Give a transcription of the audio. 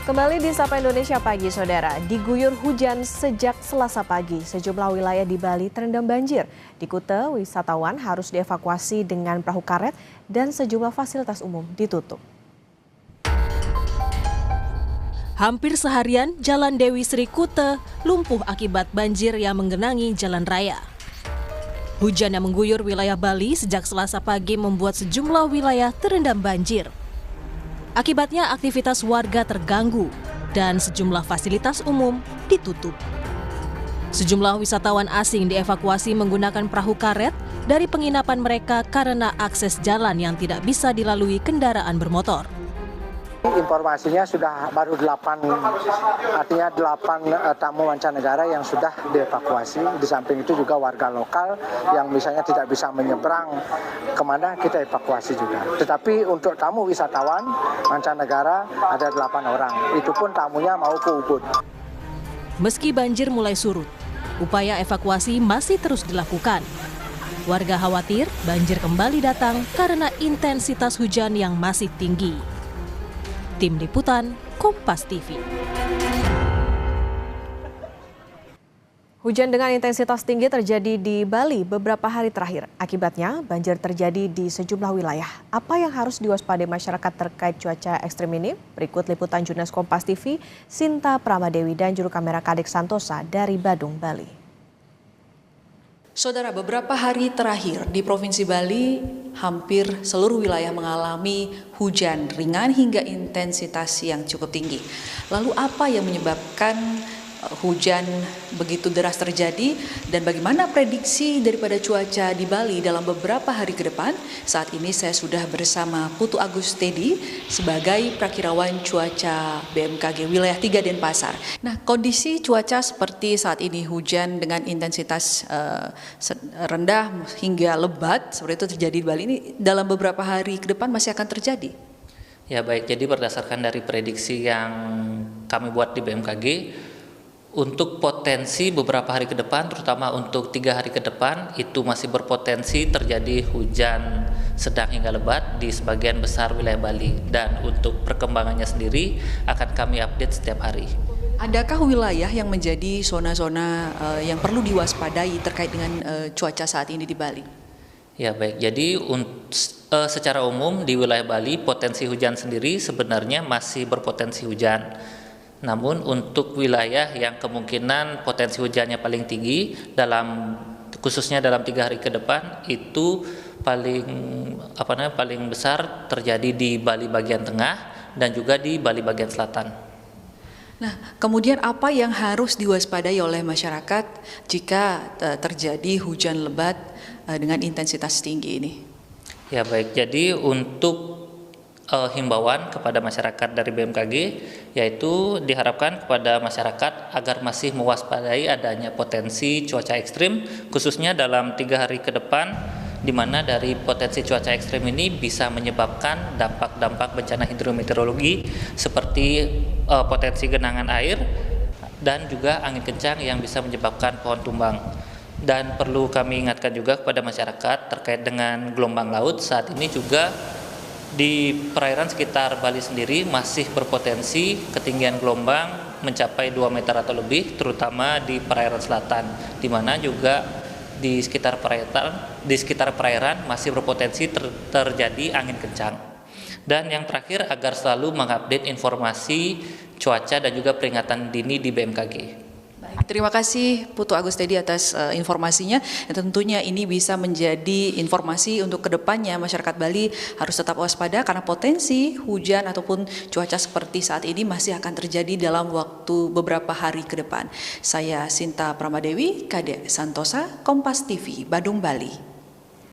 Kembali di Sapa Indonesia Pagi, Saudara. Diguyur hujan sejak Selasa pagi, sejumlah wilayah di Bali terendam banjir. Di Kuta, wisatawan harus dievakuasi dengan perahu karet dan sejumlah fasilitas umum ditutup. Hampir seharian, Jalan Dewi Sri Kuta lumpuh akibat banjir yang menggenangi jalan raya. Hujan yang mengguyur wilayah Bali sejak Selasa pagi membuat sejumlah wilayah terendam banjir. Akibatnya aktivitas warga terganggu dan sejumlah fasilitas umum ditutup. Sejumlah wisatawan asing dievakuasi menggunakan perahu karet dari penginapan mereka karena akses jalan yang tidak bisa dilalui kendaraan bermotor. Informasinya sudah baru 8, artinya 8 tamu mancanegara yang sudah dievakuasi. Di samping itu juga warga lokal yang misalnya tidak bisa menyeberang kemana kita evakuasi juga. Tetapi untuk tamu wisatawan mancanegara ada 8 orang, itu pun tamunya mau ke Ubud. Meski banjir mulai surut, upaya evakuasi masih terus dilakukan. Warga khawatir banjir kembali datang karena intensitas hujan yang masih tinggi. Tim Liputan, Kompas TV. Hujan dengan intensitas tinggi terjadi di Bali beberapa hari terakhir. Akibatnya, banjir terjadi di sejumlah wilayah. Apa yang harus diwaspadai masyarakat terkait cuaca ekstrim ini? Berikut liputan jurnalis Kompas TV, Sinta Pramadewi dan juru kamera Kadek Santosa dari Badung, Bali. Saudara, beberapa hari terakhir di Provinsi Bali, hampir seluruh wilayah mengalami hujan ringan hingga intensitas yang cukup tinggi. Lalu apa yang menyebabkan hujan begitu deras terjadi dan bagaimana prediksi daripada cuaca di Bali dalam beberapa hari ke depan? Saat ini saya sudah bersama Putu Agus Tedi sebagai prakirawan cuaca BMKG wilayah 3 Denpasar. Nah, kondisi cuaca seperti saat ini, hujan dengan intensitas rendah hingga lebat seperti itu terjadi di Bali ini dalam beberapa hari ke depan masih akan terjadi? Ya baik, jadi berdasarkan dari prediksi yang kami buat di BMKG, untuk potensi beberapa hari ke depan, terutama untuk 3 hari ke depan, itu masih berpotensi terjadi hujan sedang hingga lebat di sebagian besar wilayah Bali. Dan untuk perkembangannya sendiri akan kami update setiap hari. Adakah wilayah yang menjadi zona-zona yang perlu diwaspadai terkait dengan cuaca saat ini di Bali? Ya baik, jadi secara umum di wilayah Bali potensi hujan sendiri sebenarnya masih berpotensi hujan. Namun untuk wilayah yang kemungkinan potensi hujannya paling tinggi khususnya dalam 3 hari ke depan itu paling besar terjadi di Bali bagian tengah dan juga di Bali bagian selatan. Nah, kemudian apa yang harus diwaspadai oleh masyarakat jika terjadi hujan lebat dengan intensitas tinggi ini? Ya baik, jadi untuk himbauan kepada masyarakat dari BMKG yaitu diharapkan kepada masyarakat agar masih mewaspadai adanya potensi cuaca ekstrim khususnya dalam 3 hari ke depan, di mana dari potensi cuaca ekstrim ini bisa menyebabkan dampak-dampak bencana hidrometeorologi seperti potensi genangan air dan juga angin kencang yang bisa menyebabkan pohon tumbang. Dan perlu kami ingatkan juga kepada masyarakat terkait dengan gelombang laut. Saat ini juga di perairan sekitar Bali sendiri masih berpotensi ketinggian gelombang mencapai 2 meter atau lebih, terutama di perairan selatan, di mana juga di sekitar perairan masih berpotensi terjadi angin kencang. Dan yang terakhir, agar selalu mengupdate informasi cuaca dan juga peringatan dini di BMKG. Terima kasih Putu Agus Tedi atas informasinya. Dan tentunya ini bisa menjadi informasi untuk kedepannya masyarakat Bali harus tetap waspada karena potensi hujan ataupun cuaca seperti saat ini masih akan terjadi dalam waktu beberapa hari ke depan. Saya Sinta Pramadewi, Kadek Santosa, Kompas TV, Badung, Bali.